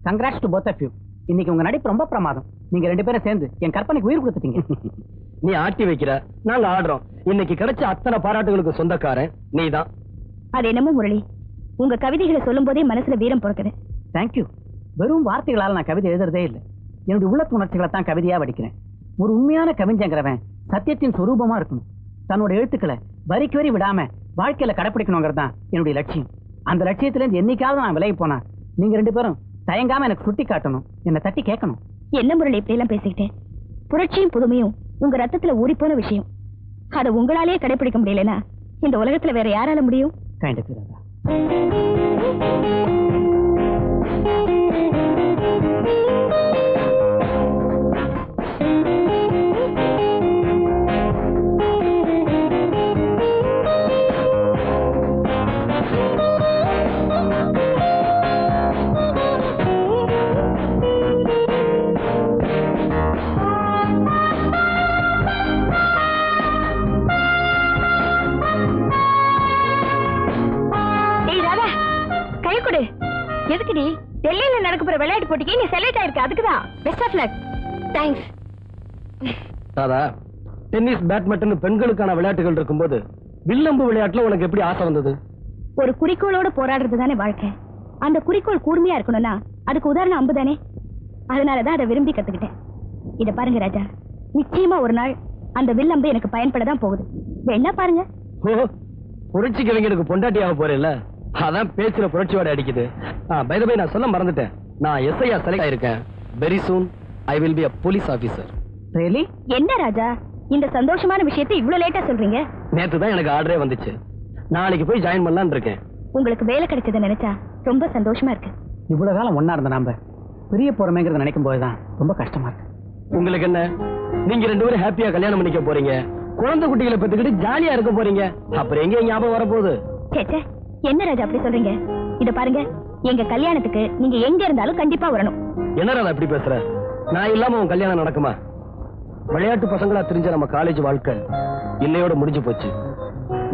Congrats to both of you. இன்னைக்கு உங்க நடிப்பு ரொம்ப பிரமாதம். நீங்க 2 பேரும் சேர்ந்து என் கற்பனைக்கு உயிர் கொடுத்துட்டீங்க. நீ ஆட்டி வைக்கிற, நாங்க ஆடுறோம். இன்னைக்கு கிடைச்ச அத்தனை பாராட்டுகளுக்கு சொந்தக்காரன் நீதான். அது என்னமோ முரளி, உங்க கவிதைகளை சொல்லும் போதே மனசுல வீரம் பிறக்குது. தேங்க்யூ. வெறும் வார்த்தைகளால நான் கவிதை எழுதுறதே இல்லை. என்னுடைய உள்ளத்து உணர்ச்சிகளை தான் கவிதையா வடிக்கிறேன். ஒரு உண்மையான கவிஞங்கிறவன் சத்தியத்தின் சுரூபமா இருக்கணும். தன்னோட எழுத்துக்களை வரிக்கு வரி விடாம வாழ்க்கையில கடைப்பிடிக்கணுங்கிறது தான் என்னுடைய லட்சியம். அந்த லட்சியத்துல இருந்து என்னைக்காவது நான் விலகி போனா நீங்க 2 பேரும் தயங்காம எனக்கு சுட்டி காட்டணும், என்னை தட்டி கேட்கணும். என்ன முரளி இப்படி எல்லாம் பேசிக்கிட்டேன்? புரட்சியும் புதுமையும் உங்க ரத்தத்துல ஊறிப்போன விஷயம். அதை உங்களாலேயே கடைபிடிக்க முடியலன்னா இந்த உலகத்துல வேற யாரால முடியும்? Kind of Radha. எதுக்குடி டெல்லியில நடக்கிற விளையாட்டு போட்டிக்கு நீ செலக்ட் ஆயிருக்க? அதுக்குதான். Best of luck. தேங்க்ஸ். தாதா, டென்னிஸ் பேட்மிண்டன் பெண்களுக்கான விளையாட்டுகள் இருக்கும்போது வில்லம்பு விளையாட்டுல உனக்கு எப்படி ஆசை வந்தது? ஒரு குறிக்கோளோட போராடுறது தானே வாழ்க்கை. அந்த குறிக்கோள் கூர்மையா இருக்கணும்னா அதுக்கு உதாரணம் அம்பு தானே. அதனாலதான் அதை விரும்பி கத்துக்கிட்டேன். இத பாருங்க ராஜா, நிச்சயமா ஒரு நாள் அந்த வில்லம்பு எனக்கு பயன்படதான் போகுது. என்ன பாருங்க. புரட்சி கவிஞருக்கு பொண்டாட்டியாக போறேன்ல, அதான் பேச்சுல புரட்சியோட அடிக்குது. பை தி வே, நான் சொல்ல மறந்துட்டேன். நான் எஸ்ஐயா செலக்ட் ஆயிருக்கேன். Very soon I will be a police officer. Really? என்ன ராஜா, இந்த சந்தோஷமான விஷயத்தை இவ்வளவு லேட்டா சொல்றீங்க? நேத்து தான் எனக்கு ஆர்டரே வந்துச்சு. நாளைக்கு போய் ஜாயின் பண்ணலாம்னு இருக்கேன். உங்களுக்கு வேலை கிடைச்சதை நினைச்சா ரொம்ப சந்தோஷமா இருக்கு. இவ்வளவு காலம் ஒன்னா இருந்த நாம பிரிய போறமேங்கிறத நினைக்கும் போதுதான் ரொம்ப கஷ்டமா இருக்கு. உங்களுக்கு என்ன, நீங்க 2 பேரும் ஹாப்பியா கல்யாணம் பண்ணிக்க போறீங்க, குழந்தை குட்டிகளை பெத்துக்கிட்டு ஜாலியா இருக்க போறீங்க. அப்புறம் எங்க ஞாபகம் வரப்போகுது? சேச்சே, என்ன ராஜா அப்படி சொல்றீங்க? இத பாருங்க, எங்க கல்யாணத்துக்கு நீங்க எங்க இருந்தாலும் கண்டிப்பா வரணும். என்ன ராதா அப்படி பேசுற? நான் இல்லாம உன் கல்யாணம் நடக்குமா? விளையாட்டு பசங்களா தெரிஞ்ச நம்ம காலேஜ் வாழ்க்கை இன்னையோட முடிஞ்சு போச்சு.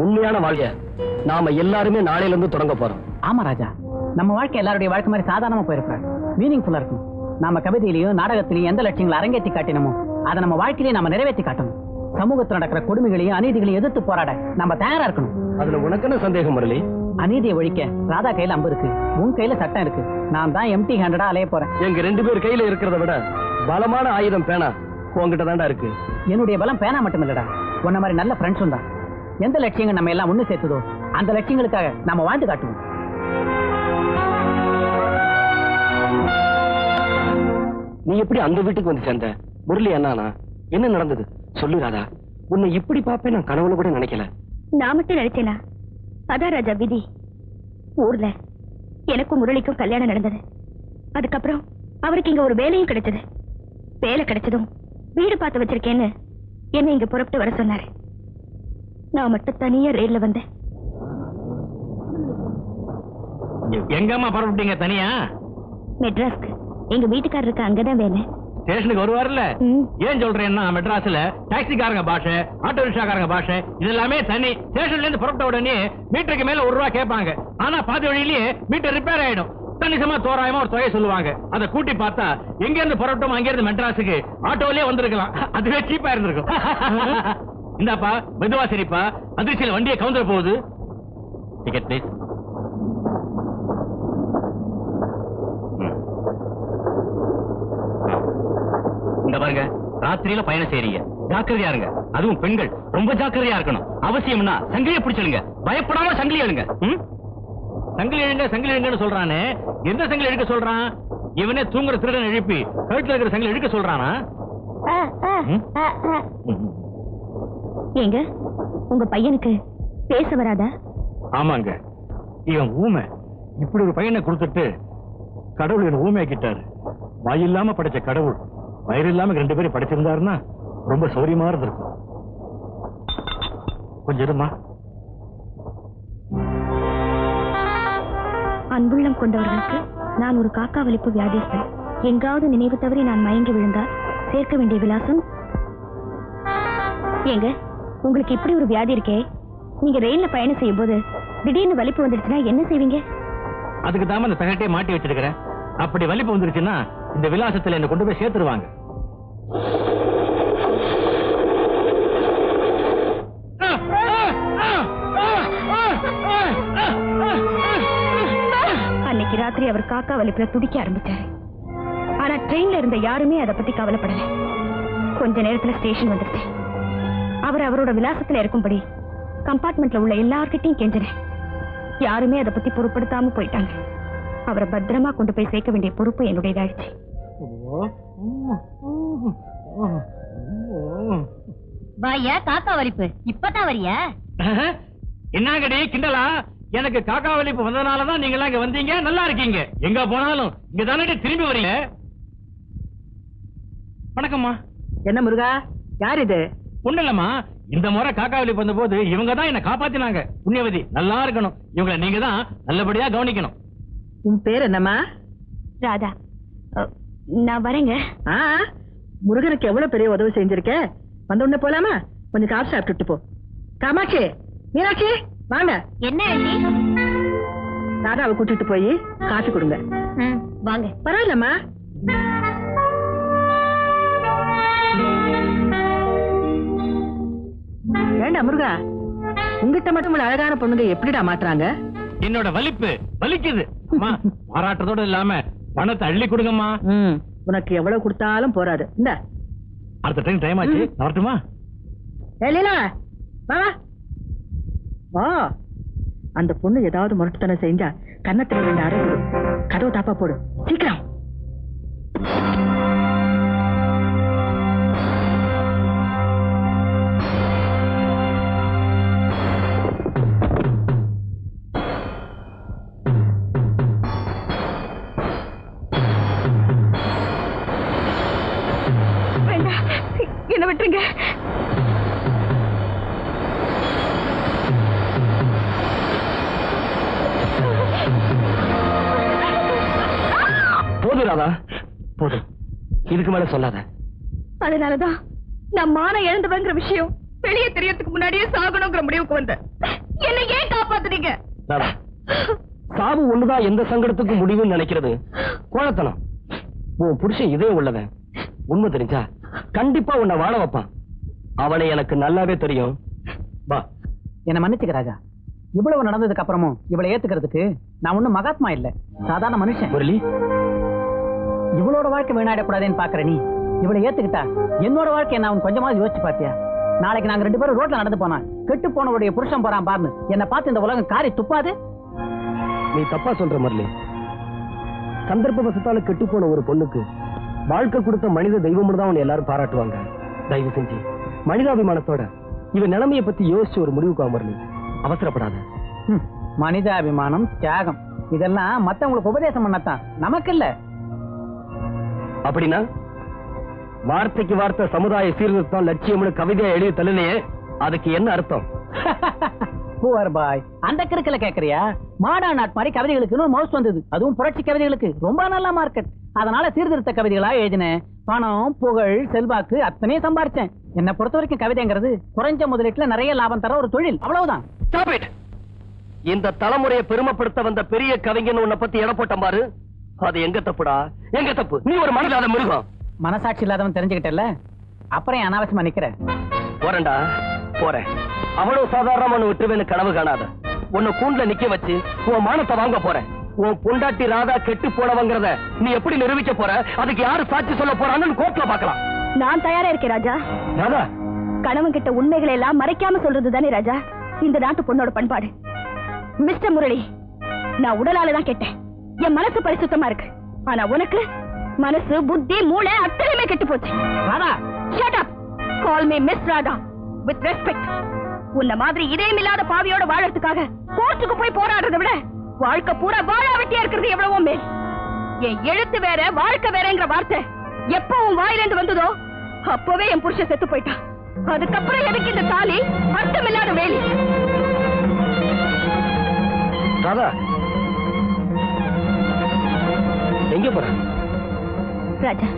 உண்மையான வாழ்க்கை நாம எல்லாருமே நாளையில இருந்து தொடங்க போறோம். ஆமா ராஜா, நம்ம வாழ்க்கை எல்லாருடைய வாழ்க்கை மாதிரி சாதாரணமா போயிருப்பாங்க. மீனிங்ஃபுல்லா இருக்கும். நாம கவிதையிலையும் நாடகத்திலையும் எந்த லட்சியங்களை அரங்கேற்றி காட்டினமோ அதை நம்ம வாழ்க்கையிலேயே நம்ம நிறைவேற்றி காட்டணும். சமூகத்தில் நடக்கிற கொடுமைகளையும் அநீதிகளையும் எதிர்த்து போராட நம்ம தயாரா இருக்கணும். அதுல உனக்கு என்ன சந்தேகம் முரளி? அநீதியை ஒழிக்க ராதா கையில அம்பு இருக்கு, உன் கையில சட்டம் இருக்கு. நான் தான் எம்டி ஹேண்டடா அலைய போறேன். எங்க 2 பேர் கையில இருக்கிறத விட பலமான ஆயுதம் பேனா உங்ககிட்ட தான்டா இருக்கு. என்னுடைய பலம் பேனா மட்டும் இல்லடா, உன்ன மாதிரி நல்ல ஃப்ரெண்ட்ஸும் தான். எந்த லட்சியங்கள் நம்ம எல்லாம் ஒண்ணு சேர்த்ததோ அந்த லட்சியங்களுக்காக நம்ம வாழ்ந்து காட்டுவோம். நீ எப்படி அந்த வீட்டுக்கு வந்து சேர்ந்த? முரளி அண்ணானா என்ன நடந்தது சொல்லு ராதா. உன்னை இப்படி பாப்பேன் நான் கனவுல கூட நினைக்கல. நான் மட்டும் நினைச்சேனா? அதான் ராஜா விதி. ஊர்ல எனக்கும் முரளிக்கும் கல்யாணம் நடந்தது. அதுக்கப்புறம் அவருக்கு இங்க ஒரு வேலையும் கிடைச்சது. வேலை கிடைச்சதும் வீடு பார்த்து வச்சிருக்கேன்னு என்ன இங்க புறப்பட்டு வர சொன்னாரு. நான் மட்டும் தனியா ரேல்ல வந்தேன். எங்கம்மா புறப்பட்டீங்க தனியா? மெட்ராஸ்க்கு. எங்க வீட்டுக்காரருக்கு அங்கதான் வேலை. ஸ்டேஷனுக்கு வருவார்ல? ஏன் சொல்றேன்னா மெட்ராஸ்ல டாக்ஸிக்காரங்க பாஷை, ஆட்டோ ரிக்ஷாக்காரங்க பாஷை இதெல்லாமே தனி. ஸ்டேஷன்ல இருந்து புறப்பட்ட உடனே மீட்டருக்கு மேல ₹1 கேட்பாங்க. ஆனா பாதி வழியிலேயே மீட்டர் ரிப்பேர் ஆயிடும். கணிசமா தோராயமா ஒரு தொகை சொல்லுவாங்க. அதை கூட்டி பார்த்தா எங்க இருந்து புறப்பட்டோம் அங்க இருந்து மெட்ராஸுக்கு ஆட்டோலயே வந்திருக்கலாம். அதுவே சீப்பா இருந்திருக்கும். இந்தாப்பா மெதுவா சரிப்பா, அதிர்ச்சியில வண்டியை கவுந்தர போகுது. Ticket please. இந்த பாருங்க, ராத்திரியில பயணம் செய்றீங்க, ஜாக்கிரதையா இருங்க. அதுவும் பெண்கள் ரொம்ப ஜாக்கிரதையா இருக்கணும். அவசியம்னா சங்கிலியை பிடிச்சிடுங்க, பயப்படாம சங்கிலி எழுங்க. சங்கிலி எழுங்க சங்கிலி எழுங்கன்னு சொல்றானே, எந்த சங்கிலி எழுக்க சொல்றான்? இவனே தூங்குற திருடன் எழுப்பி கழுத்துல இருக்கிற சங்கிலி எழுக்க சொல்றானா? ஏங்க, உங்க பையனுக்கு பேச வராதா? ஆமாங்க, இவன் ஊமை. இப்படி ஒரு பையனை கொடுத்துட்டு கடவுள் இவன் ஊமையாக்கிட்டாரு. வாயில்லாம படைச்ச கடவுள் வயிறு இல்லாம 2 பேரும் படைச்சிருந்தாருன்னா ரொம்ப சௌரியமா இருந்திருக்கும். கொஞ்சம் இருமா. அன்புள்ளம் கொண்டவர்களுக்கு நான் ஒரு காக்கா வலிப்பு வியாதிஸ்தன். எங்காவது நினைவு தவறி நான் மயங்கி விழுந்தால் சேர்க்க வேண்டிய விலாசம். ஏங்க, உங்களுக்கு இப்படி ஒரு வியாதி இருக்கே, நீங்க ரயில்ல பயணம் செய்யும் போது திடீர்னு வலிப்பு வந்துடுச்சுன்னா என்ன செய்வீங்க? அதுக்கு தான் அந்த தகட்டையே மாட்டி வச்சிருக்கிறேன். அப்படி வலிப்பு வந்துருச்சுன்னா இந்த விலாசத்துல என்ன கொண்டு போய் சேர்த்துருவாங்க. அன்னைக்கு ராத்திரி அவர் காக்கா வலிப்புல துடிக்க ஆரம்பிச்சாரு. ஆனா ட்ரெயின்ல இருந்த யாருமே அதை பத்தி கவலைப்படல. கொஞ்ச நேரத்துல ஸ்டேஷன் வந்துருச்சு. அவர் அவரோட விலாசத்துல இருக்கும்படி கம்பார்ட்மெண்ட்ல உள்ள எல்லார்கிட்டையும் கெஞ்சினேன். யாருமே அதை பத்தி பொருட்படுத்தாம போயிட்டாங்க. அவரை பத்திரமா கொண்டு போய் சேர்க்க வேண்டிய பொறுப்பு என்னுடையதாயிடுச்சு. வாயா காக்கா வலிப்பு, இப்பதான் வரியா? என்னங்கடி கிண்டலா? எனக்கு காக்கா வலிப்பு வந்ததுனாலதான் நீங்க எல்லாம் இங்க வந்தீங்க. நல்லா இருக்கீங்க. எங்க போனாலும் இங்க தானே திரும்பி வரீங்க. வணக்கம்மா. என்ன முருகா, யார் இது? ஒண்ணு இல்லம்மா, இந்த முறை காக்கா வலிப்பு வந்த போது இவங்க தான் என்ன காப்பாத்தினாங்க. புண்ணியவதி, நல்லா இருக்கணும். இவங்களை நீங்க தான் நல்லபடியா கவனிக்கணும். உன் பேர் என்னம்மா? ராதா. நான் வரேங்க. முருகனுக்கு எவ்வளவு பெரிய உதவி செஞ்சிருக்க. வந்த உடனே போலாமா? கொஞ்சம் காசு சாப்பிட்டுட்டு போ. காமாட்சி, மீனாட்சி வாங்க. என்ன ஆண்டி? ராதாவை கூட்டிட்டு போய் காசு கொடுங்க. வாங்க. பரவாயில்லம்மா. ஏண்டா முருகா, உங்ககிட்ட மட்டும் உள்ள அழகான பொண்ணுங்க எப்படிடா மாத்துறாங்க? என்னோட வலிப்பு வலிக்குது. பாராட்டுறதோட இல்லாம பணத்தை அள்ளி கொடுங்கம்மா. உனக்கு எவ்வளவு கொடுத்தாலும் போறாது. இந்த அடுத்த ட்ரெயின் டைம் ஆச்சு, வரட்டுமா? லீலா வா வா. அந்த பொண்ணு ஏதாவது முரட்டுத்தனை செஞ்சா கன்னத்துல 2 அறை போடு. கதவு தாப்பா போடு சீக்கிரம். என்ன விட்டுருங்க. போதும் ராதா, போதும். இதுக்கு மேல சொல்லாத. அதனாலதான் நான் மானம் இழந்தவங்கிற விஷயம் வெளியே தெரியறதுக்கு முன்னாடியே சாகணுங்கிற முடிவுக்கு வந்தேன். என்ன ஏன் காப்பாத்துறீங்க? ராதா, சாவு ஒண்ணுதான் எந்த சங்கடத்துக்கும் முடிவுன்னு நினைக்கிறது கோழத்தனம். உன் புருஷன் இதே உள்ளவன். உண்மை தெரிஞ்சா கண்டிப்பா உன்னை வாழ வைப்பான். அவனை எனக்கு நல்லாவே தெரியும். வா. என்ன மன்னிச்சுக்க ராஜா. இவ்வளவு நடந்ததுக்கு அப்புறமும் இவளை ஏத்துக்கிறதுக்கு நான் ஒண்ணும் மகாத்மா இல்ல, சாதாரண மனுஷன். முரளி, இவளோட வாழ்க்கை வீணாயிடக்கூடாதுன்னு பாக்குற நீ இவளை ஏத்துக்கிட்டா என்னோட வாழ்க்கை என்ன அவன் கொஞ்சமாவது யோசிச்சு பாத்தியா? நாளைக்கு நாங்க 2 பேரும் ரோட்ல நடந்து போனா கெட்டு போனவருடைய புருஷன் போறான் பாருன்னு என்ன பார்த்து இந்த உலகம் காரி துப்பாது. நீ தப்பா சொல்ற முரளி. சந்தர்ப்ப வசத்தால கெட்டு போன ஒரு பொண்ணுக்கு வாழ்க்கை கொடுத்த மனித தெய்வம் தான் உன்னை எல்லாரும் பாராட்டுவாங்க. தயவு செஞ்சு மனிதாபிமானத்தோட இவன் நிலைமையை பத்தி யோசிச்சு ஒரு முடிவுக்கு முரளி. அவசரப்படாத. மனிதாபிமானம், தியாகம் இதெல்லாம் மத்தவங்களுக்கு உபதேசம் பண்ணத்தான், நமக்கு இல்ல. அப்படின்னா வார்த்தைக்கு வார்த்தை சமுதாய சீர்திருத்தம் லட்சியம்னு கவிதையை எழுதி தள்ளினையே, அதுக்கு என்ன அர்த்தம்? பூவர் பாய், அந்த கிறுக்கல கேக்குறியா? மாடா நாட் மாதிரி கவிதைகளுக்கு மவுஸ் வந்தது, அதுவும் புரட்சி கவிதைகளுக்கு ரொம்ப நல்ல மார்க்கெட். அதனால சீர்திருத்த கவிதைகளா எழுதினேன். பணம், புகழ், செல்வாக்கு அத்தனையும் சம்பாரிச்சேன். என்ன பொறுத்த வரைக்கும் கவிதைங்கிறது குறைஞ்ச முதலீட்டுல நிறைய லாபம் தர ஒரு தொழில், அவ்வளவுதான். இந்த தலைமுறையை பெருமைப்படுத்த வந்த பெரிய கவிஞன் உன்னை பத்தி எடை போட்ட பாரு. அது எங்க தப்புடா? எங்க தப்பு? நீ ஒரு மனதில்லாத மிருகம். மனசாட்சி இல்லாதவன் தெரிஞ்சுக்கிட்டல, அப்புறம் ஏன் அனாவசியமா நிக்கிற? போறேன்டா, போறேன். அவ்வளவு சாதாரணமா விட்டுருவேன்னு கனவு காணாத. உன்னை கூண்டுல நிக்க வச்சு உன் மானத்தை வாங்க போறேன். உன் பொண்டாட்டி ராதா கெட்டு போனவங்கிறத நீ எப்படி நிரூபிக்க போற? அதுக்கு யாரு சாட்சி சொல்ல போறான்னு கோர்ட்ல பாக்கலாம். நான் தயாரா இருக்கேன் ராஜா. ராதா, கணவன் கிட்ட உண்மைகளை எல்லாம் மறைக்காம சொல்றது தானே ராஜா இந்த நாட்டு பொண்ணோட பண்பாடு. மிஸ்டர் முரளி, நான் உடலால தான் கேட்டேன். என் மனசு பரிசுத்தமா இருக்கு. ஆனா உனக்கு மனசு, புத்தி, மூளை அத்தனையுமே கெட்டு போச்சு. Radha, shut up. Call me Miss Radha with respect. உன்ன மாதிரி இதயம் இல்லாத பாவியோட வாழறதுக்காக கோர்ட்டுக்கு போய் போராடுறதை விட வாழ்க்கை பூரா வாழாவட்டியா இருக்கிறது எவ்வளவோ மேல். என் எழுத்து வேற, வாழ்க்கை வேறங்கிற வார்த்தை எப்ப உன் வாயிலிருந்து வந்ததோ அப்பவே என் புருஷன் செத்து போயிட்டான். அதுக்கப்புறம் எதுக்கு இந்த தாலி? அர்த்தமில்லாத வேலி. ராதா, எங்க போற? ராஜா,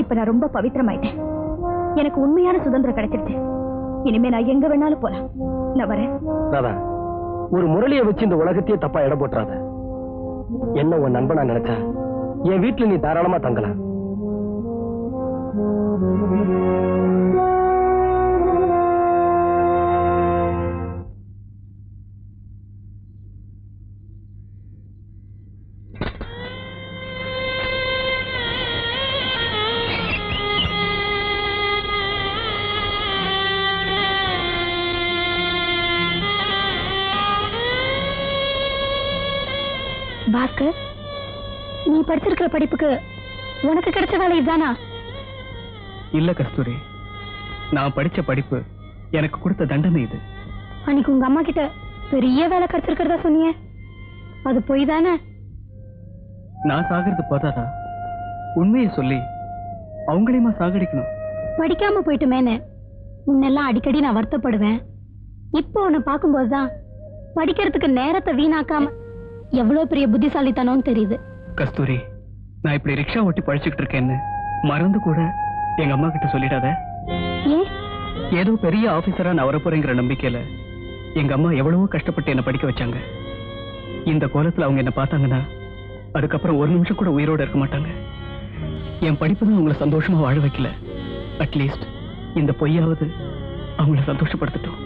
இப்ப நான் ரொம்ப பவித்திரமாயிட்டேன். எனக்கு உண்மையான சுதந்திரம் கிடைச்சிருச்சு. இனிமே நான் எங்க வேணாலும் போலாம். நான் வரேன். ராதா, ஒரு முரளியை வச்சு இந்த உலகத்தையே தப்பா இடம் போட்டுறாத. என்ன உன் நண்பனா நினைச்சா என் வீட்டுல நீ தாராளமா தங்கலாம். பாஸ்கர், நீ படிச்சிருக்கிற படிப்புக்கு உனக்கு கிடைச்ச வேலை இதுதானா? இல்ல கஸ்தூரி, நான் படிச்ச படிப்பு எனக்கு கொடுத்த தண்டனை இது. அன்னைக்கு உங்க அம்மா கிட்ட பெரிய வேலை கிடைச்சிருக்கிறதா சொன்னீங்க, அது பொய் தானே? நான் சாகிறது போதாதா, உண்மையை சொல்லி அவங்களையுமா சாகடிக்கணும்? படிக்காம போயிட்டுமேனே முன்னெல்லாம் அடிக்கடி நான் வருத்தப்படுவேன். இப்போ உன்னை பார்க்கும்போதுதான் படிக்கிறதுக்கு நேரத்தை வீணாக்காம எவ்வளவு பெரிய புத்திசாலித்தனம்னு தெரியுது. கஸ்தூரி, நான் இப்படி ரிக்ஷா ஓட்டி பழிச்சுக்கிட்டு இருக்கேன்னு மறந்து கூட எங்க அம்மா கிட்ட சொல்லிடாத. ஏன்? ஏதோ பெரிய ஆபீசரா நான் வரப்போறேங்கிற நம்பிக்கையில எங்க அம்மா எவ்வளவோ கஷ்டப்பட்டு என்ன படிக்க வச்சாங்க. இந்த கோலத்துல அவங்க என்ன பார்த்தாங்கன்னா அதுக்கப்புறம் ஒரு நிமிஷம் கூட உயிரோட இருக்க மாட்டாங்க. என் படிப்பு தான் அவங்களை சந்தோஷமா வாழ வைக்கல. அட்லீஸ்ட் இந்த பொய்யாவது அவங்கள சந்தோஷப்படுத்தட்டும்.